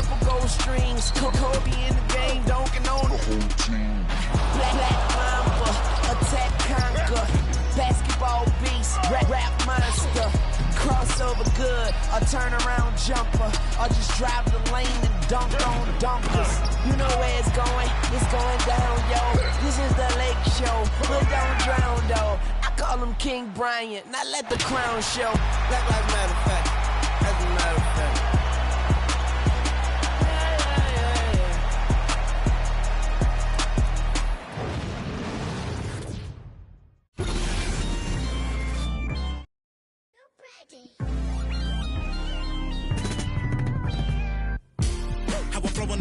Purple gold strings, Kobe in the game, dunking on the whole team. Black Mamba, attack conquer. Basketball beast, rap monster. Crossover good, a turnaround jumper. Or just drive the lane and dunk on dunkers. You know where it's going down, yo. This is the Lake Show, but don't drown, though. I call him King Bryant, now let the crown show. Black Lives Matter, fact. As a matter of fact.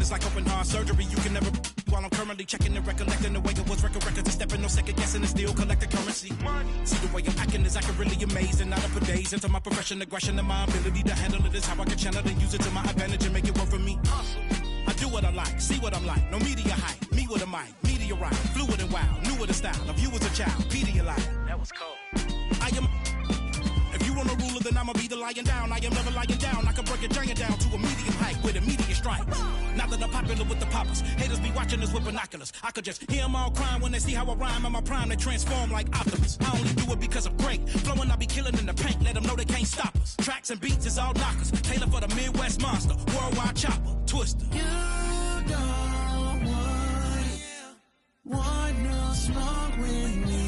Like open heart surgery, you can never. While I'm currently checking and recollecting the way it was, records and stepping, no second guessing, and still collecting currency. See the way I'm acting is acting really amazing. Not up for days into my profession, aggression, and my ability to handle it is how I can channel and use it to my advantage and make it work for me. I do what I like, see what I'm like. No media hype, me with a mic, meteorite, fluid and wild, new with a style. Of you as a child, Pedialyte. That was cold. I am. If you want a ruler, then I'ma be the lying down. I am never lying down. I can break a giant down to a medium height with immediate stripes. Now that I'm popular with the poppers, haters be watching us with binoculars. I could just hear them all crying when they see how I rhyme. In my prime, they transform like Optimus. I only do it because I'm great. Flowing, I be killing in the paint. Let them know they can't stop us. Tracks and beats is all knockers. Taylor for the Midwest monster. Worldwide chopper. Twister. You don't want no smoke with me.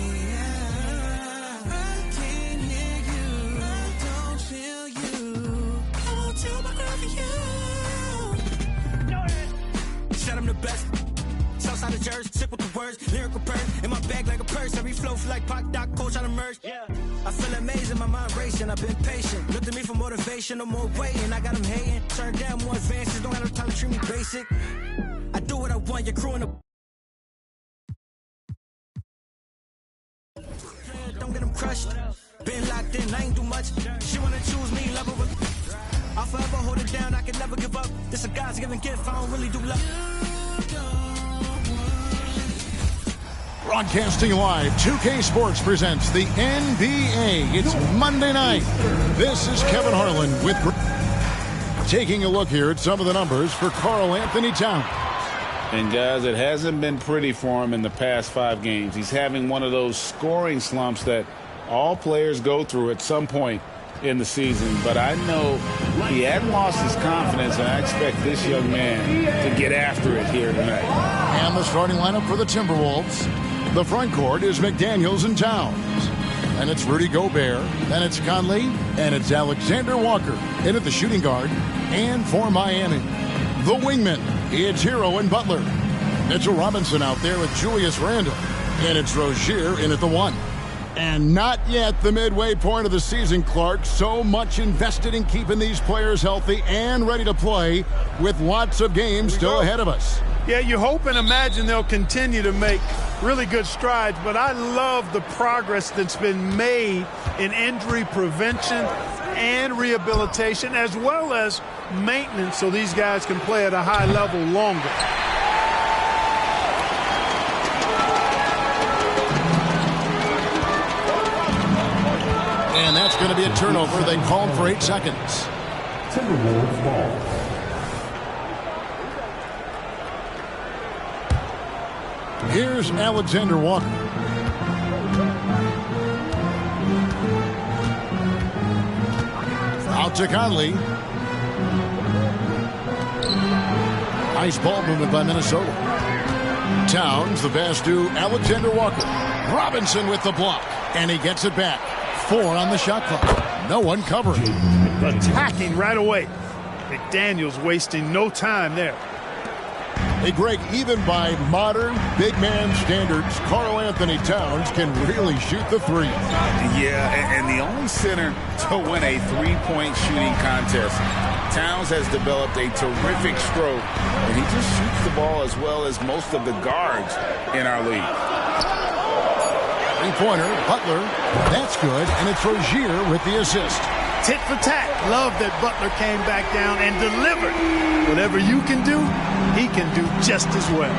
Said I'm the best. Southside of Jersey, sick with the words, lyrical purse. In my bag like a purse, every flow feel like Pac, Doc, Coach on the merge. Yeah. I feel amazing, my mind racing, I've been patient. Look to me for motivation, no more waiting. I got them hating, turn down more advances, don't have no time to treat me basic. I do what I want, your crew in the. Don't get them crushed. Been locked in, I ain't do much. She wanna choose me, love her with. I'll forever hold it down, I can never give up. This a God's given gift, I don't really do love. Broadcasting live, 2K Sports presents the NBA. It's Monday night. This is Kevin Harlan with taking a look here at some of the numbers for Karl-Anthony Towns. And guys, it hasn't been pretty for him in the past 5 games. He's having one of those scoring slumps that all players go through at some point in the season, but I know he hadn't lost his confidence, and I expect this young man to get after it here tonight. And the starting lineup for the Timberwolves. The front court is McDaniels and Towns. And it's Rudy Gobert, then it's Conley, and it's Alexander Walker in at the shooting guard. And for Miami, the wingmen, it's Hero and Butler. Mitchell Robinson out there with Julius Randle, and it's Rozier in at the 1. And not yet the midway point of the season, Clark. So much invested in keeping these players healthy and ready to play with lots of games still ahead of us. Yeah, you hope and imagine they'll continue to make really good strides, but I love the progress that's been made in injury prevention and rehabilitation, as well as maintenance, so these guys can play at a high level longer. And that's going to be a turnover. They called for 8 seconds. Timberwolves ball. Here's Alexander Walker. Out to Conley. Nice ball movement by Minnesota. Towns, the pass to Alexander Walker. Robinson with the block. And he gets it back. 4 on the shot clock. No one covering. Attacking right away. McDaniels wasting no time there. Hey, Greg, even by modern big man standards, Karl-Anthony Towns can really shoot the 3. Yeah, and the only center to win a 3-point shooting contest. Towns has developed a terrific stroke, and he just shoots the ball as well as most of the guards in our league. 3-pointer, Butler. That's good, and it's Rozier with the assist. Tit for tat. Love that Butler came back down and delivered. Whatever you can do, he can do just as well.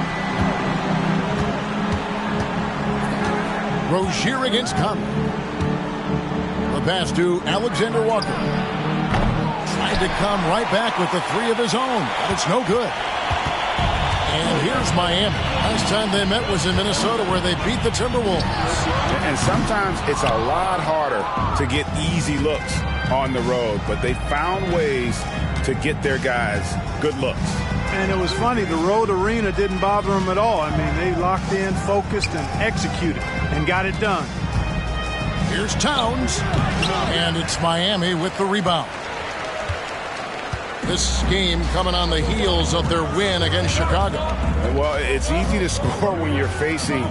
Rozier against Conley. The pass to Alexander Walker. Tried to come right back with the three of his own, but it's no good. And here's Miami. Last time they met was in Minnesota, where they beat the Timberwolves. And sometimes it's a lot harder to get easy looks on the road, but they found ways to get their guys good looks. And it was funny, the road arena didn't bother them at all. I mean, they locked in, focused, and executed, and got it done. Here's Towns, and it's Miami with the rebound. This game coming on the heels of their win against Chicago. Well, it's easy to score when you're facing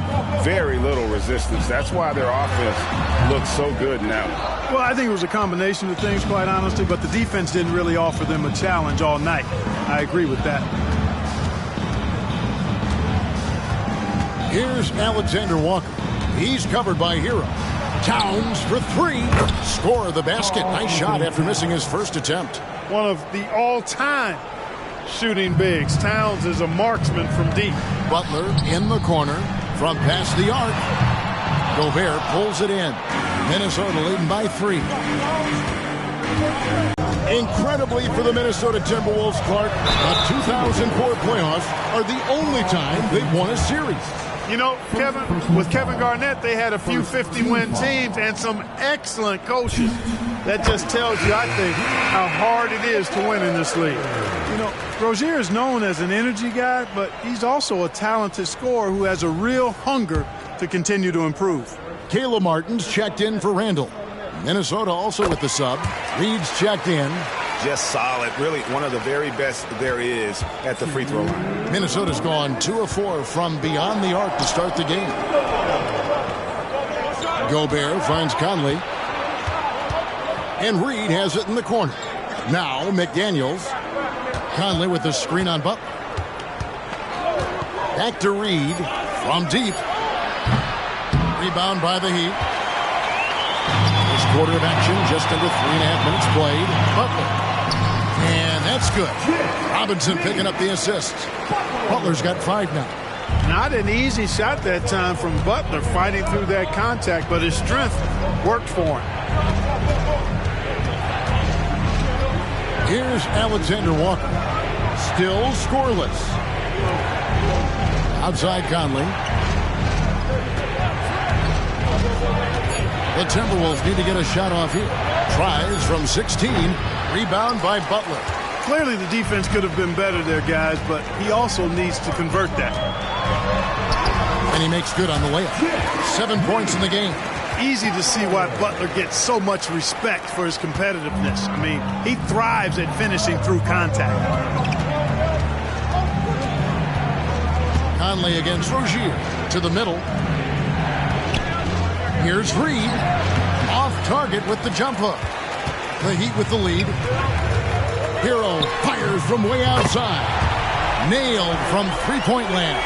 very little resistance. That's why their offense looks so good now. Well, I think it was a combination of things, quite honestly, but the defense didn't really offer them a challenge all night. I agree with that. Here's Alexander Walker. He's covered by Hero. Towns for three. Score the basket. Nice shot after missing his first attempt. One of the all-time shooting bigs. Towns is a marksman from deep. Butler in the corner from past the arc. Gobert pulls it in. Minnesota leading by 3. Incredibly for the Minnesota Timberwolves, Clark, the 2004 playoffs are the only time they've won a series. You know, Kevin, with Kevin Garnett, they had a few 50-win teams and some excellent coaches. That just tells you, I think, how hard it is to win in this league. You know, Rozier is known as an energy guy, but he's also a talented scorer who has a real hunger to continue to improve. Caleb Martin's checked in for Randall. Minnesota also with the sub. Reed's checked in. Just solid. Really one of the very best there is at the free throw line. Minnesota's gone 2 of 4 from beyond the arc to start the game. Gobert finds Conley. And Reed has it in the corner. Now McDaniels. Conley with the screen on Butler. Back to Reed from deep. Rebound by the Heat. This quarter of action, just under 3.5 minutes played. Butler. And that's good. Robinson picking up the assist. Butler's got 5 now. Not an easy shot that time from Butler, fighting through that contact, but his strength worked for him. Here's Alexander Walker. Still scoreless. Outside Conley. The Timberwolves need to get a shot off here. Tries from 16. Rebound by Butler. Clearly the defense could have been better there, guys, but he also needs to convert that. And he makes good on the layup. 7 points in the game. Easy to see why Butler gets so much respect for his competitiveness. I mean, he thrives at finishing through contact. Conley against Rozier to the middle. Here's Reed. Off target with the jump hook. The Heat with the lead. Hero fires from way outside. Nailed from three-point land.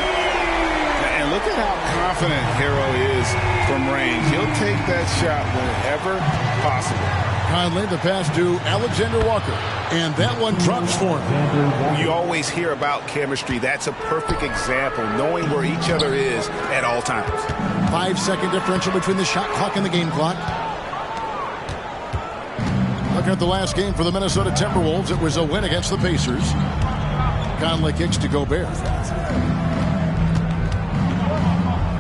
And look at how confident Hero is from range. He'll take that shot whenever possible. Conley, the pass to Alexander Walker. And that one drops for him. You always hear about chemistry. That's a perfect example, knowing where each other is at all times. 5-second differential between the shot clock and the game clock. Looking at the last game for the Minnesota Timberwolves, it was a win against the Pacers. Conley kicks to Gobert.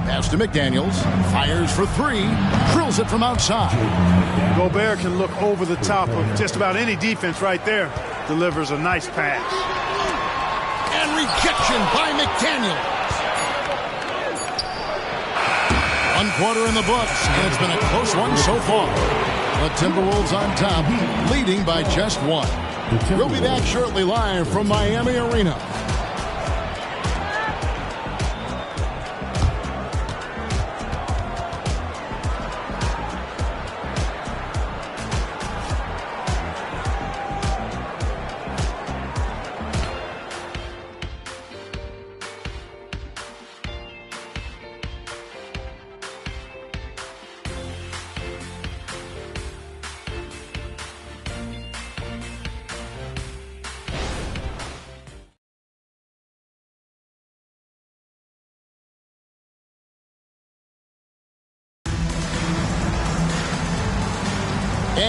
Pass to McDaniels. Fires for 3. Drills it from outside. Gobert can look over the top of just about any defense right there. Delivers a nice pass. And rejection by McDaniels. 1 quarter in the books, and it's been a close one so far. The Timberwolves on top, leading by just 1. We'll be back shortly live from Miami Arena.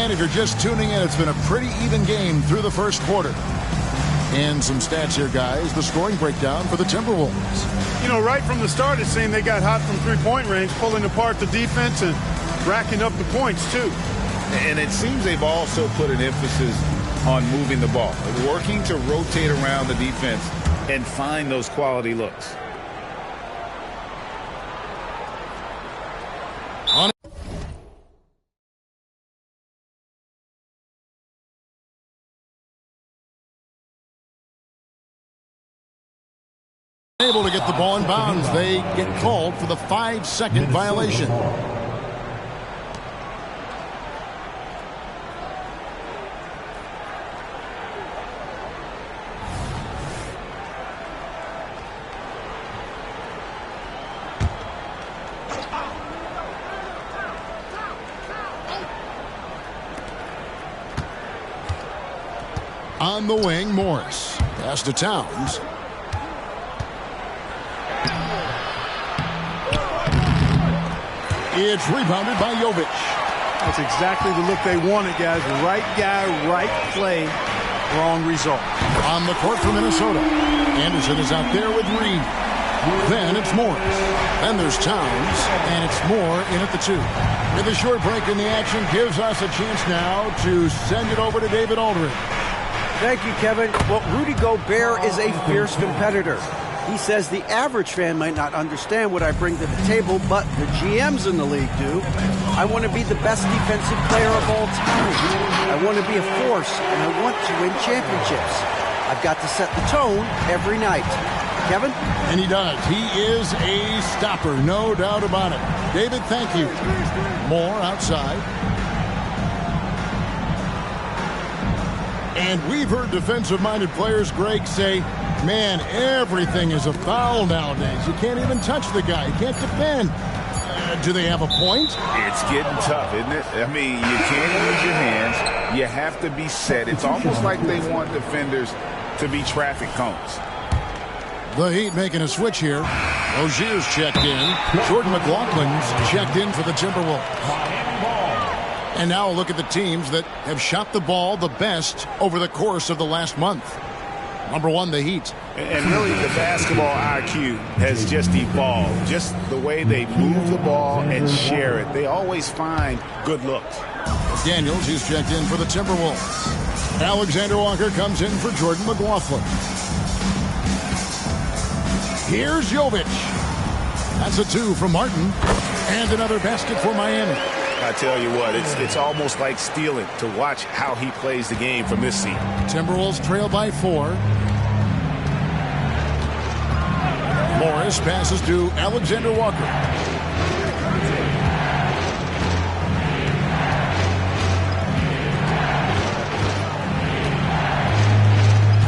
And if you're just tuning in, it's been a pretty even game through the first quarter. And some stats here, guys. The scoring breakdown for the Timberwolves. You know, right from the start, it seemed they got hot from three-point range, pulling apart the defense and racking up the points, too. And it seems they've also put an emphasis on moving the ball, working to rotate around the defense and find those quality looks. Able to get the ball in bounds. They get called for the 5-second violation. On the wing, Morris. Pass to Towns. It's rebounded by Jovic. That's exactly the look they wanted, guys. Right guy, right play, wrong result. On the court for Minnesota. Anderson is out there with Reed. Then it's Morris. Then there's Towns. And it's Moore in at the 2. With a short break in the action gives us a chance now to send it over to David Aldridge. Thank you, Kevin. Well, Rudy Gobert is a fierce competitor. He says the average fan might not understand what I bring to the table, but the GMs in the league do. I want to be the best defensive player of all time. I want to be a force, and I want to win championships. I've got to set the tone every night. Kevin? And he does. He is a stopper, no doubt about it. David, thank you. Moore outside. And we've heard defensive-minded players, Greg, say, man, everything is a foul nowadays. You can't even touch the guy. You can't defend. Do they have a point? It's getting tough, isn't it? I mean, you can't use your hands. You have to be set. It's almost like they want defenders to be traffic cones. The Heat making a switch here. Rozier's checked in. Jordan McLaughlin's checked in for the Timberwolves. And now look at the teams that have shot the ball the best over the course of the last month. Number 1, the Heat. And really, the basketball IQ has just evolved. Just the way they move the ball and share it. They always find good looks. Daniels, who's checked in for the Timberwolves. Alexander Walker comes in for Jordan McLaughlin. Here's Jovic. That's a 2 from Martin. And another basket for Miami. I tell you what, it's almost like stealing to watch how he plays the game from this seat. Timberwolves trail by 4. Morris passes to Alexander Walker.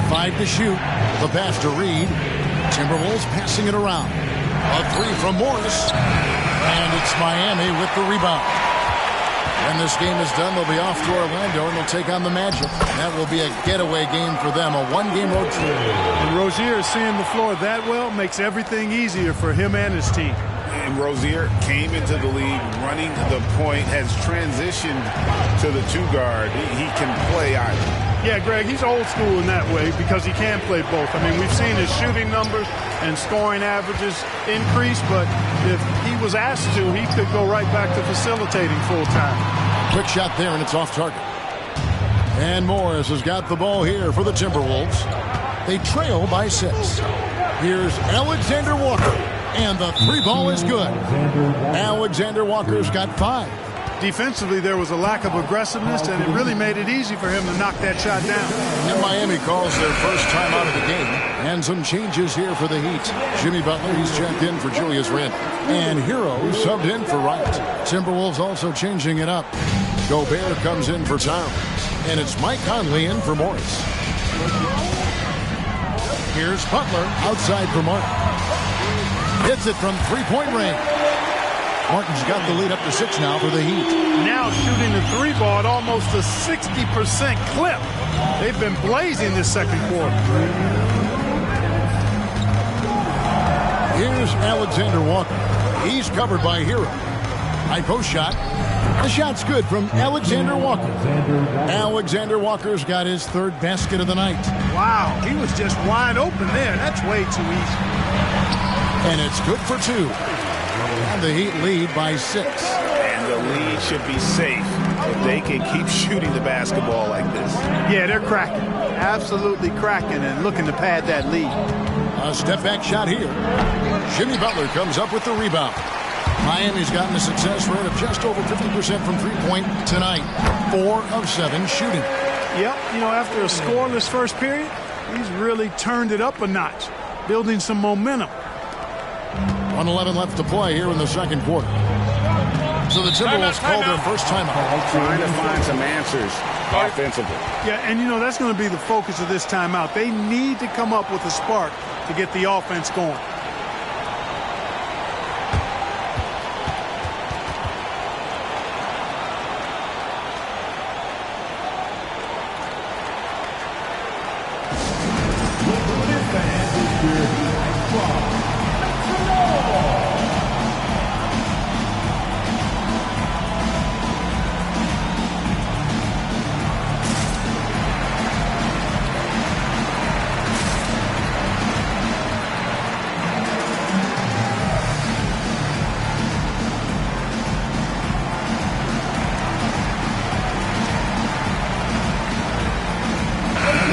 Five to shoot. The pass to Reed. Timberwolves passing it around. A 3 from Morris. And it's Miami with the rebound. When this game is done, they'll be off to Orlando, and they'll take on the Magic. That will be a getaway game for them, a one-game road trip. And Rozier seeing the floor that well makes everything easier for him and his team. And Rozier came into the league running the point, has transitioned to the 2-guard. He can play either. Yeah, Greg, he's old school in that way because he can play both. I mean, we've seen his shooting numbers and scoring averages increase, but if he was asked to, he could go right back to facilitating full-time. Quick shot there, and it's off target. And Morris has got the ball here for the Timberwolves. They trail by 6. Here's Alexander Walker, and the 3 ball is good. Alexander Walker's got 5. Defensively, there was a lack of aggressiveness, and it really made it easy for him to knock that shot down. And Miami calls their first time out of the game. And some changes here for the Heat. Jimmy Butler, he's checked in for Julius Randle. And Hero subbed in for Wright. Timberwolves also changing it up. Gobert comes in for Towns. And it's Mike Conley in for Morris. Here's Butler outside for Martin. Hits it from three-point range. Martin's got the lead up to 6 now for the Heat. Now shooting the 3 ball at almost a 60% clip. They've been blazing this second quarter. Here's Alexander Walker. He's covered by Hero. High post shot. The shot's good from Alexander Walker. Alexander Walker's got his third basket of the night. Wow, he was just wide open there. That's way too easy. And it's good for 2. And the Heat lead by 6. And the lead should be safe if they can keep shooting the basketball like this. Yeah, they're cracking. Absolutely cracking and looking to pad that lead. A step-back shot here. Jimmy Butler comes up with the rebound. Miami's gotten a success rate of just over 50% from three-point tonight. 4 of 7 shooting. Yep, after a scoreless first period, he's really turned it up a notch, building some momentum. 1:11 left to play here in the second quarter. So the Timberwolves call their first timeout. Trying to find some answers offensively. Yeah, and that's going to be the focus of this timeout. They need to come up with a spark to get the offense going.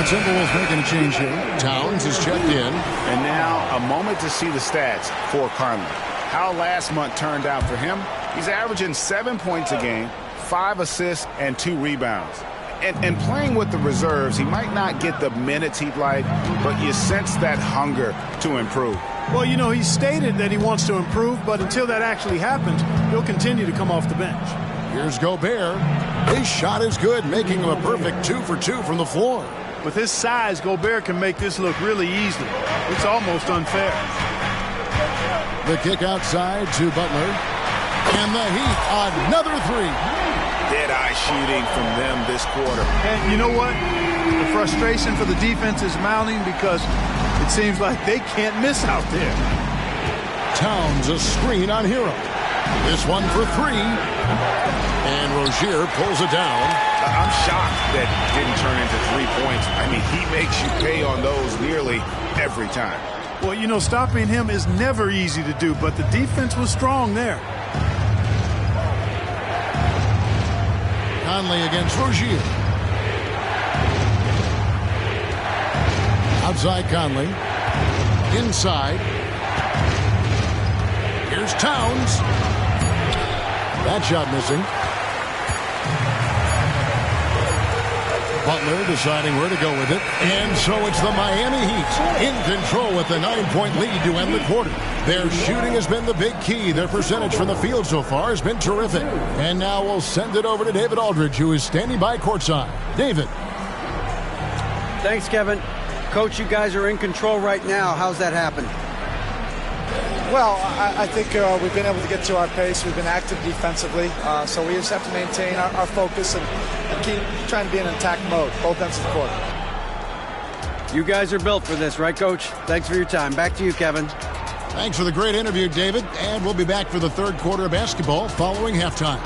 Timberwolves making a change here. Towns is checked in. And now a moment to see the stats for Conley. How last month turned out for him. He's averaging 7 points a game, 5 assists, and 2 rebounds. And playing with the reserves, he might not get the minutes he'd like, but you sense that hunger to improve. Well, he stated that he wants to improve, but until that actually happens, he'll continue to come off the bench. Here's Gobert. His shot is good, making him a perfect 2 for 2 from the floor. With his size, Gobert can make this look really easy. It's almost unfair. The kick outside to Butler. And the Heat, another 3. Dead-eye shooting from them this quarter. And you know what? The frustration for the defense is mounting because it seems like they can't miss out there. Towns a screen on Hero. This one for 3. And Rozier pulls it down. I'm shocked that didn't turn into 3 points. I mean, he makes you pay on those nearly every time. Well, stopping him is never easy to do, but the defense was strong there. Conley against Rozier. Outside Conley. Inside. Here's Towns. That shot missing. Butler deciding where to go with it. And so it's the Miami Heat in control with the 9-point lead to end the quarter. Their shooting has been the big key. Their percentage from the field so far has been terrific. And now we'll send it over to David Aldridge, who is standing by courtside. David. Thanks, Kevin. Coach, you guys are in control right now. How's that happen? Well, I think we've been able to get to our pace. We've been active defensively, so we just have to maintain our focus and keep trying to be in attack mode, both ends of the court. You guys are built for this, right, Coach? Thanks for your time. Back to you, Kevin. Thanks for the great interview, David. And we'll be back for the third quarter of basketball following halftime.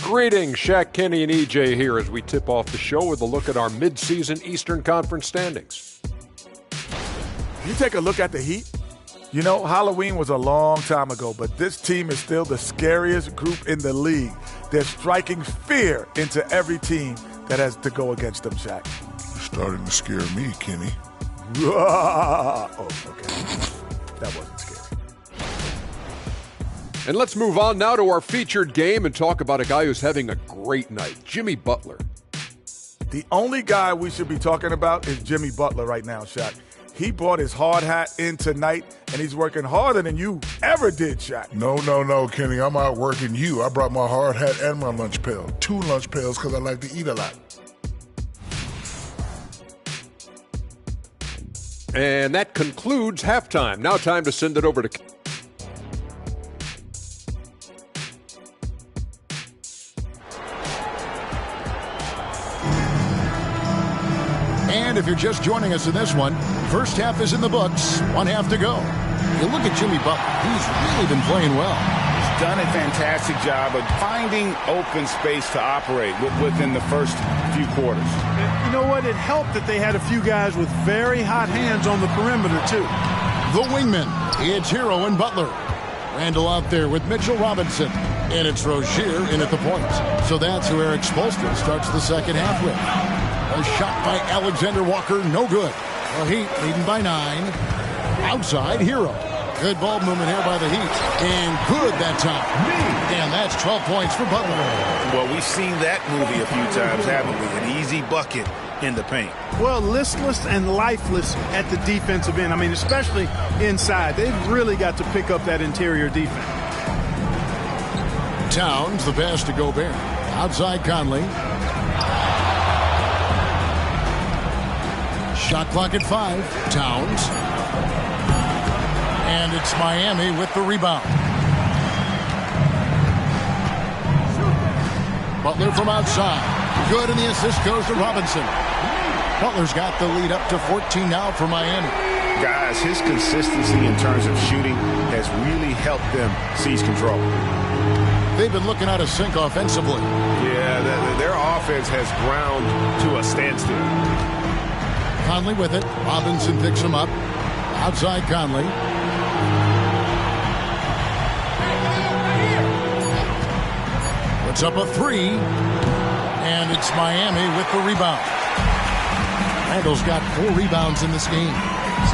Greetings, Shaq, Kenny, and EJ here as we tip off the show with a look at our midseason Eastern Conference standings. You take a look at the Heat. Halloween was a long time ago, but this team is still the scariest group in the league. They're striking fear into every team that has to go against them, Shaq. You're starting to scare me, Kenny. Oh, okay. That wasn't scary. And let's move on now to our featured game and talk about a guy who's having a great night, Jimmy Butler. The only guy we should be talking about is Jimmy Butler right now, Shaq. He brought his hard hat in tonight, and he's working harder than you ever did, Shaq. No, Kenny. I'm out working you. I brought my hard hat and my lunch pail. 2 lunch pails because I like to eat a lot. And that concludes halftime. Now time to send it over to... if you're just joining us in this one, first half is in the books, 1 half to go. You look at Jimmy Butler, he's really been playing well. He's done a fantastic job of finding open space to operate within the first few quarters. And you know what? It helped that they had a few guys with very hot hands on the perimeter, too. The wingman, it's Hero and Butler. Randall out there with Mitchell Robinson. And it's Rozier in at the point. So that's who Eric Spoelstra starts the second half with. A shot by Alexander Walker, no good. The Heat leading by 9. Outside, Hero. Good ball movement here by the Heat. And good that time. And that's 12 points for Butler. Well, we've seen that movie a few times, haven't we? An easy bucket in the paint. Well, listless and lifeless at the defensive end. I mean, especially inside. They've really got to pick up that interior defense. Towns, the pass to Gobert. Outside Conley. Shot clock at 5. Towns. And it's Miami with the rebound. Butler from outside. Good, and the assist goes to Robinson. Butler's got the lead up to 14 now for Miami. Guys, his consistency in terms of shooting has really helped them seize control. They've been looking out of sync offensively. Yeah, their offense has ground to a standstill. Conley with it. Robinson picks him up. Outside Conley. Puts up a 3. And it's Miami with the rebound. Randall's got 4 rebounds in this game.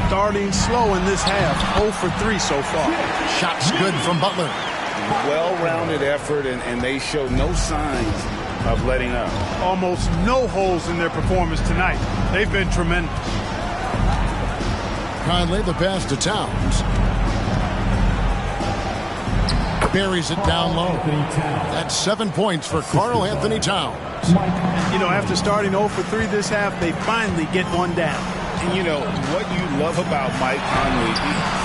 Starting slow in this half. 0 for 3 so far. Shots good from Butler. Well-rounded effort, and they show no signs of letting up. Almost no holes in their performance tonight. They've been tremendous. Conley, the pass to Towns. Buries it down low. That's 7 points for Karl Anthony Towns. You know, after starting 0 for 3 this half, they finally get one down. And you know, what you love about Mike Conley,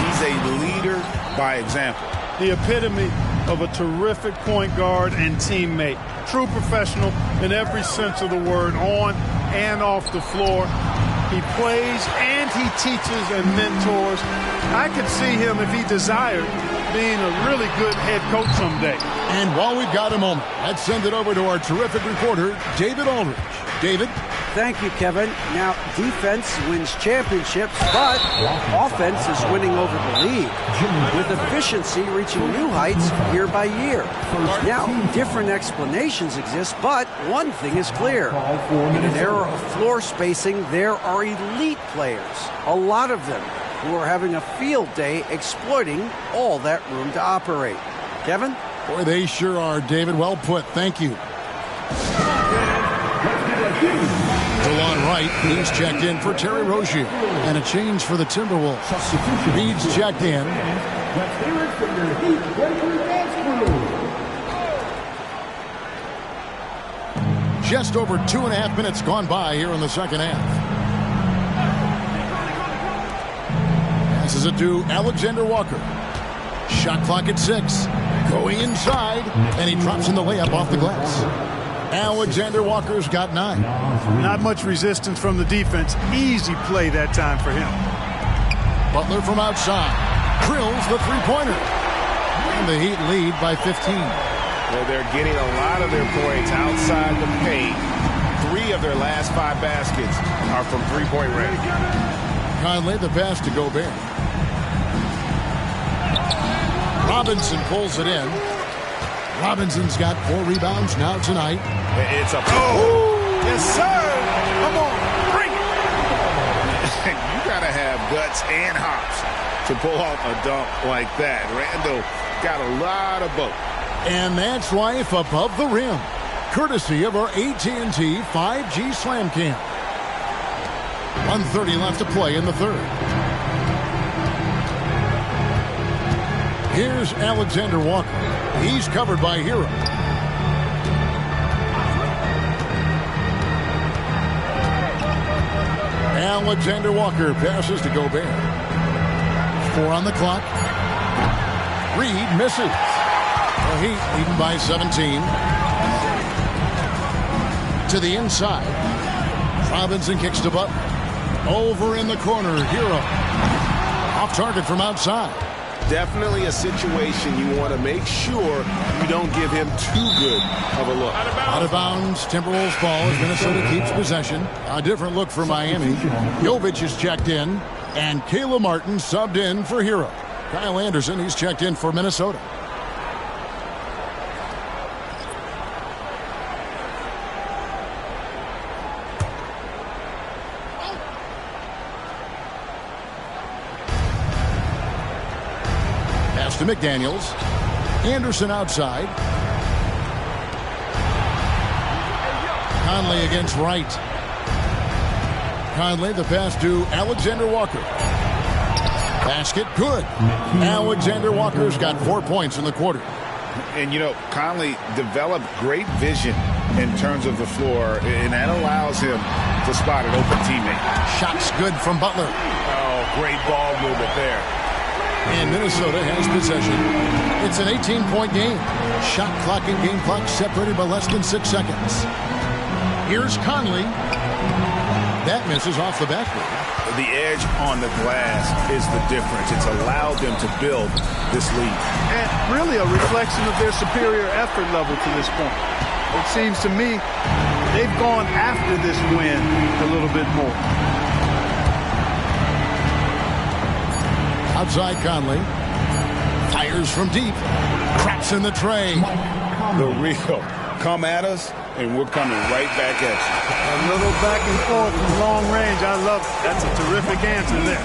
he's a leader by example. The epitome of a terrific point guard and teammate. True professional in every sense of the word, on and off the floor. He plays and he teaches and mentors. I could see him, if he desired, being a really good head coach someday. And while we've got a moment, let's send it over to our terrific reporter, David Aldridge. David? Thank you, Kevin. Now, defense wins championships, but offense is winning over the league, with efficiency reaching new heights year by year. Now, different explanations exist, but one thing is clear. In an era of floor spacing, there are elite players, a lot of them, who are having a field day exploiting all that room to operate. Kevin? Boy, they sure are, David. Well put. Thank you. DeLon Wright, he's checked in for Terry Rozier. And a change for the Timberwolves. Reed's checked in. Just over 2.5 minutes gone by here in the second half. Passes it to Alexander Walker. Shot clock at 6. Going inside. And he drops in the layup off the glass. Alexander Walker's got 9. Not much resistance from the defense. Easy play that time for him. Butler from outside. Drills the three-pointer. And the Heat lead by 15. Well, they're getting a lot of their points outside the paint. 3 of their last 5 baskets are from three-point range. Conley, the pass to Gobert. Robinson pulls it in. Robinson's got 4 rebounds now tonight. It's a yes, sir. Come on, bring it. You gotta have guts and hops to pull off a dunk like that. Randall got a lot of both. And that's life above the rim, courtesy of our AT&T 5G Slam Cam. 1:30 left to play in the third. Here's Alexander Walker. He's covered by Hero. Alexander Walker passes to Gobert. 4 on the clock. Reed misses. The Heat leading by 17. To the inside. Robinson kicks to Butler. Over in the corner, Hero. Off target from outside. Definitely a situation you want to make sure you don't give him too good of a look. Out of bounds, Timberwolves ball as Minnesota keeps possession. A different look for Miami. Jovic is checked in, and Caleb Martin subbed in for Hero. Kyle Anderson, he's checked in for Minnesota. To McDaniels. Anderson outside. Conley against Wright. Conley, the pass to Alexander Walker. Basket, good. Alexander Walker's got 4 points in the quarter. And, you know, Conley developed great vision in terms of the floor, and that allows him to spot an open teammate. Shots good from Butler. Oh, great ball movement there. And Minnesota has possession. It's an 18-point game. Shot clock and game clock separated by less than 6 seconds. Here's Conley. That misses off the backboard. The edge on the glass is the difference. It's allowed them to build this lead. And really a reflection of their superior effort level to this point. It seems to me they've gone after this win a little bit more. Outside Conley. Fires from deep. Craps in the tray. The real. Come at us, and we're coming right back at you. A little back and forth from long range. I love it. That's a terrific answer there.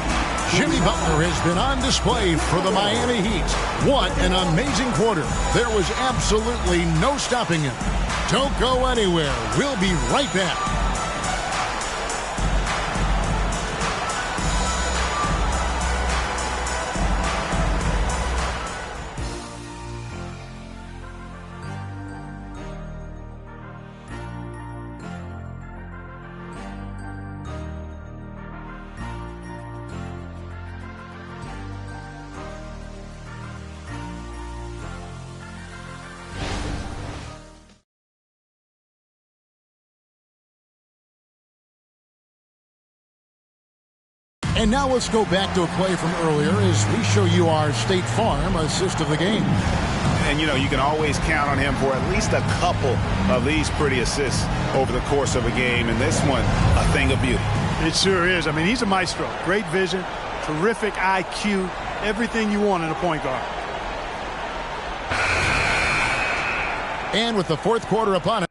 Jimmy Butler has been on display for the Miami Heat. What an amazing quarter. There was absolutely no stopping him. Don't go anywhere. We'll be right back. And now let's go back to a play from earlier as we show you our State Farm assist of the game. And, you know, you can always count on him for at least a couple of these pretty assists over the course of a game. And this one, a thing of beauty. It sure is. I mean, he's a maestro. Great vision, terrific IQ, everything you want in a point guard. And with the fourth quarter upon it.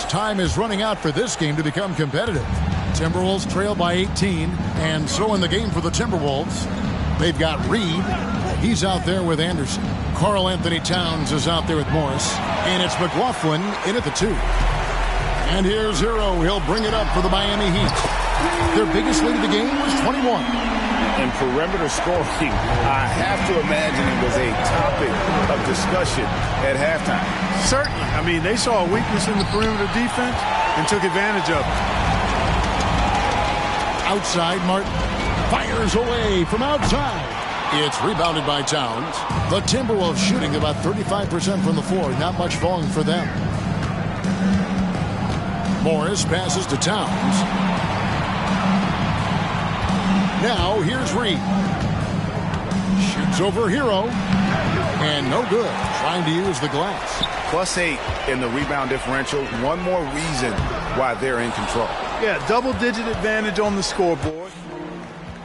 Time is running out for this game to become competitive. Timberwolves trail by 18, and so in the game for the Timberwolves, they've got Reed. He's out there with Anderson. Karl Anthony Towns is out there with Morris, and it's McLaughlin in at the 2. And here's Hero. He'll bring it up for the Miami Heat. Their biggest lead of the game was 21. And perimeter scoring, I have to imagine it was a topic of discussion at halftime. Certainly. I mean, they saw a weakness in the perimeter defense and took advantage of it. Outside, Martin fires away from outside. It's rebounded by Towns. The Timberwolves shooting about 35% from the floor. Not much falling for them. Morris passes to Towns. Now, here's Reed. Shoots over Hero. And no good. Trying to use the glass. +8 in the rebound differential. One more reason why they're in control. Yeah, double-digit advantage on the scoreboard.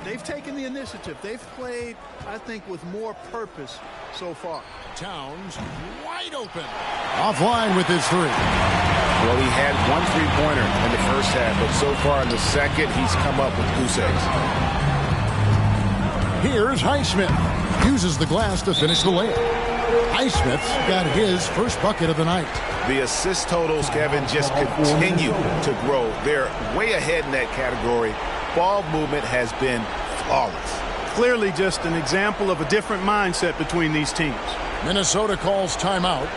They've taken the initiative. They've played, I think, with more purpose so far. Towns wide open. Offline with his 3. Well, he had one three-pointer in the first half, but so far in the second, he's come up with goose eggs. Here's Highsmith. Uses the glass to finish the layup. Highsmith's got his first bucket of the night. The assist totals, Kevin, just continue to grow. They're way ahead in that category. Ball movement has been flawless. Clearly just an example of a different mindset between these teams. Minnesota calls timeout.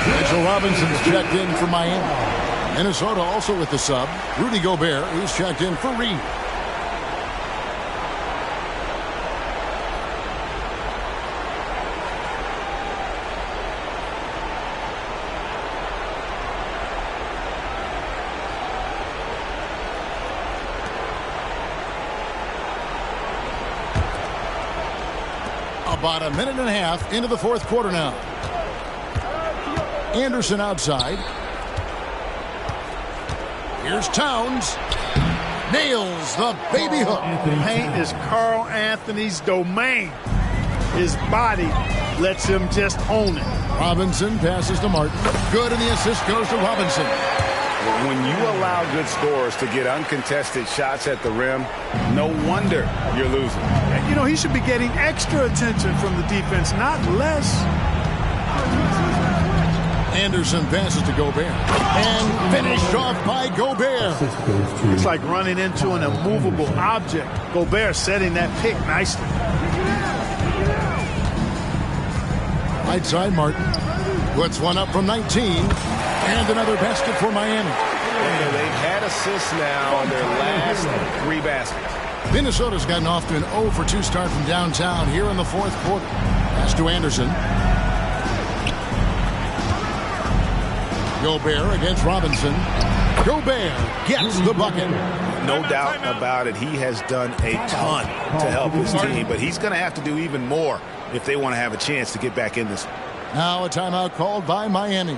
Mitchell Robinson's checked in for Miami. Minnesota also with the sub. Rudy Gobert is checked in for Reed. About a minute and a half into the fourth quarter now. Anderson outside. Here's Towns. Nails the baby hook. Paint is Carl Anthony's domain. His body lets him just own it. Robinson passes to Martin. Good, and the assist goes to Robinson. When you allow good scorers to get uncontested shots at the rim, no wonder you're losing. You know, he should be getting extra attention from the defense, not less. Anderson passes to Gobert. And finished off by Gobert. It's like running into an immovable object. Gobert setting that pick nicely. Right side, Martin puts one up from 19. And another basket for Miami. And they've had assists now on their last 3 baskets. Minnesota's gotten off to an 0 for 2 start from downtown here in the fourth quarter. Pass to Anderson. Gobert against Robinson. Gobert gets the bucket. No doubt about it. He has done a ton to help his team, but he's going to have to do even more if they want to have a chance to get back in this. Now a timeout called by Miami.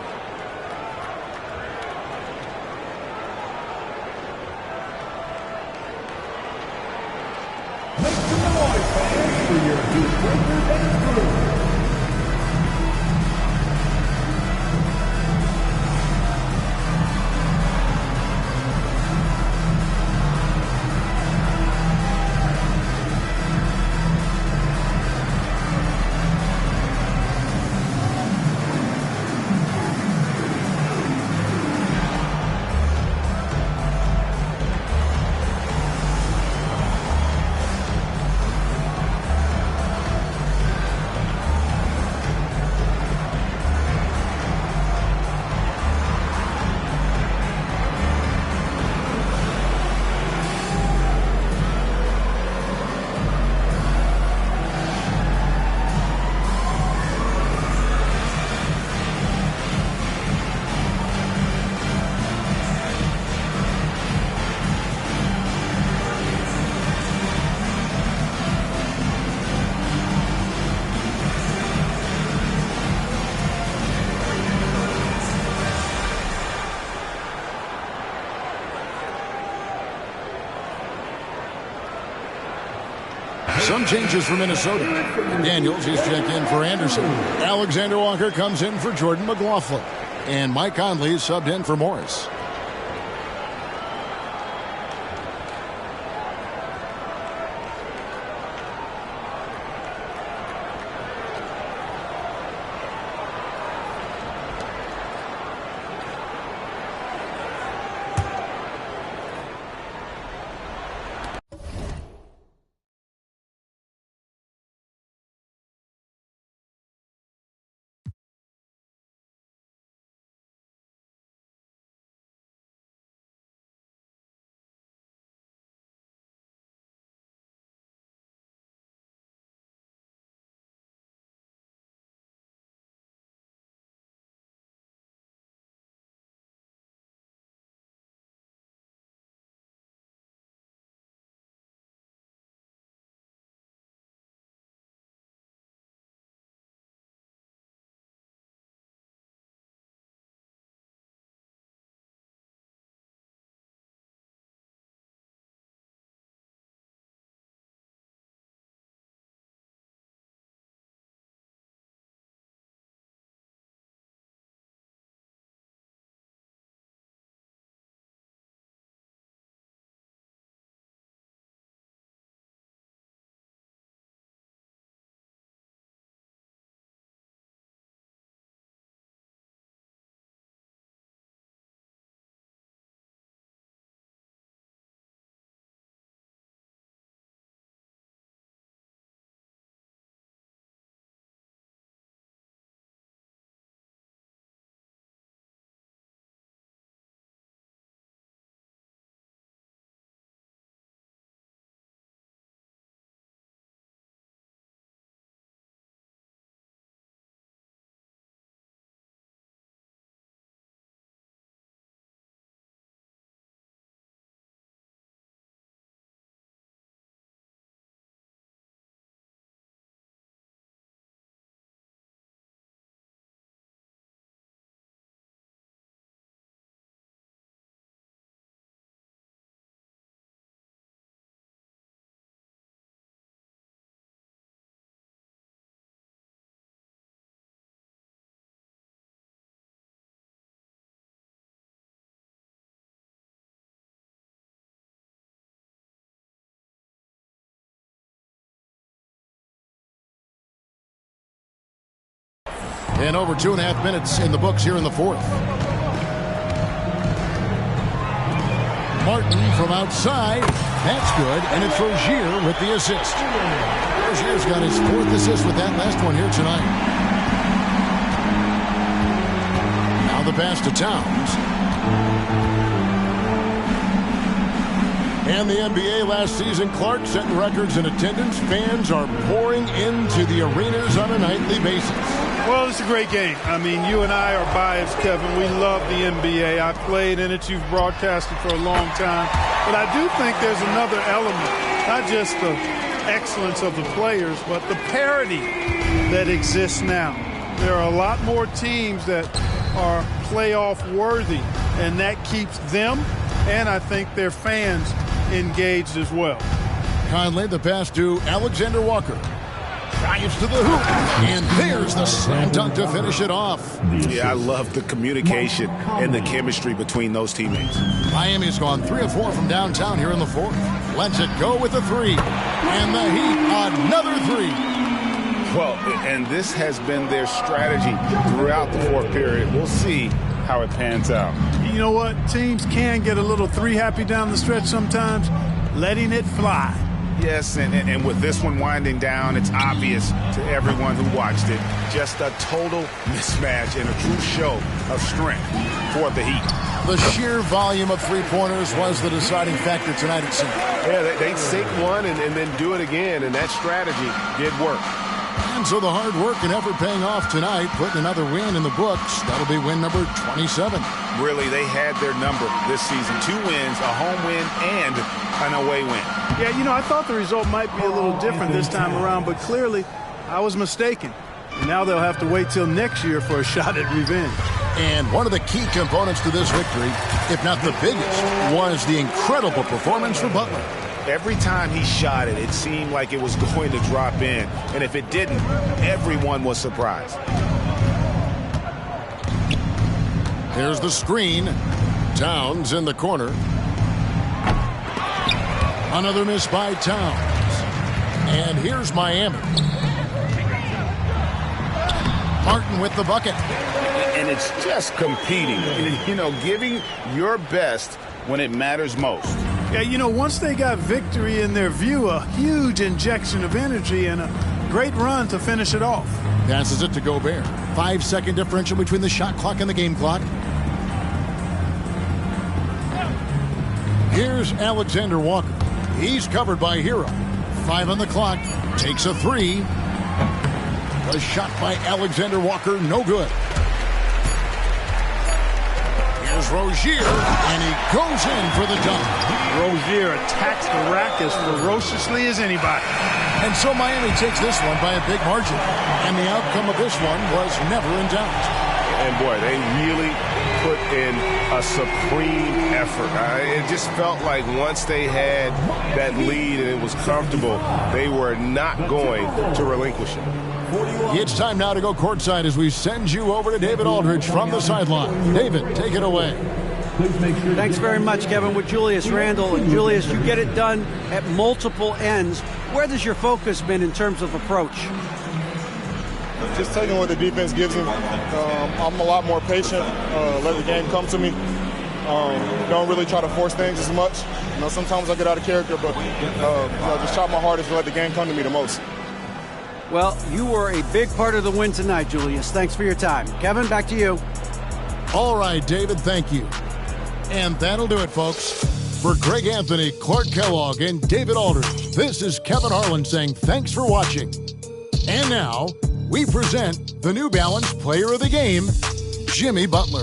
Make some noise, fans, for your Heat Breakers and crew. Some changes for Minnesota. Daniels is checked in for Anderson. Alexander Walker comes in for Jordan McLaughlin. And Mike Conley is subbed in for Morris. And over 2.5 minutes in the books here in the fourth. Martin from outside. That's good. And it's Rozier with the assist. Rozier's got his 4th assist with that last one here tonight. Now the pass to Towns. And the NBA last season, Clark setting records in attendance. Fans are pouring into the arenas on a nightly basis. Well, it's a great game. I mean, you and I are biased, Kevin. We love the NBA. I played in it. You've broadcasted for a long time. But I do think there's another element, not just the excellence of the players, but the parity that exists now. There are a lot more teams that are playoff worthy, and that keeps them and I think their fans engaged as well. Conley, the pass to Alexander Walker. Drives to the hoop. And there's the slam dunk to finish it off. Yeah, I love the communication and the chemistry between those teammates. Miami's gone 3 of 4 from downtown here in the fourth. Lets it go with a 3. And the Heat, another 3. Well, and this has been their strategy throughout the fourth period. We'll see how it pans out. You know what? Teams can get a little 3 happy down the stretch sometimes, letting it fly. Yes, and with this one winding down, it's obvious to everyone who watched it. Just a total mismatch and a true show of strength for the Heat. The sheer volume of three-pointers was the deciding factor tonight, it seemed. Yeah, they'd sink one and then do it again, and that strategy did work. And so the hard work and effort paying off tonight, putting another win in the books. That'll be win number 27. Really, they had their number this season. 2 wins, a home win, and an away win. Yeah, you know, I thought the result might be a little different this time around, but clearly I was mistaken. And now they'll have to wait till next year for a shot at revenge. And one of the key components to this victory, if not the biggest, was the incredible performance for Butler. Every time he shot it, it seemed like it was going to drop in. And if it didn't, everyone was surprised. Here's the screen. Towns in the corner. Another miss by Towns. And here's Miami. Martin with the bucket. And it's just competing, you know, giving your best when it matters most. Yeah, you know, once they got victory in their view, a huge injection of energy and a great run to finish it off. Passes it to Gobert. 5-second differential between the shot clock and the game clock. Here's Alexander Walker. He's covered by Hero. 5 on the clock. Takes a 3. A shot by Alexander Walker, no good. Here's Rozier, and he goes in for the dunk. Rozier attacks the rack as ferociously as anybody. And so Miami takes this one by a big margin. And the outcome of this one was never in doubt. And boy, they really put in a supreme effort. It just felt like once they had that lead and it was comfortable, they were not going to relinquish it. It's time now to go courtside as we send you over to David Aldridge from the sideline. David, take it away. Thanks very much, Kevin, with Julius Randle. And Julius, you get it done at multiple ends. Where has your focus been in terms of approach? Just taking what the defense gives me. I'm a lot more patient, let the game come to me. Don't really try to force things as much. You know, sometimes I get out of character, but just try my hardest to let the game come to me the most. Well, you were a big part of the win tonight, Julius. Thanks for your time. Kevin, back to you. All right, David, thank you. And that'll do it, folks. For Greg Anthony, Clark Kellogg, and David Aldridge, this is Kevin Harlan saying thanks for watching. And now, we present the New Balance Player of the Game, Jimmy Butler.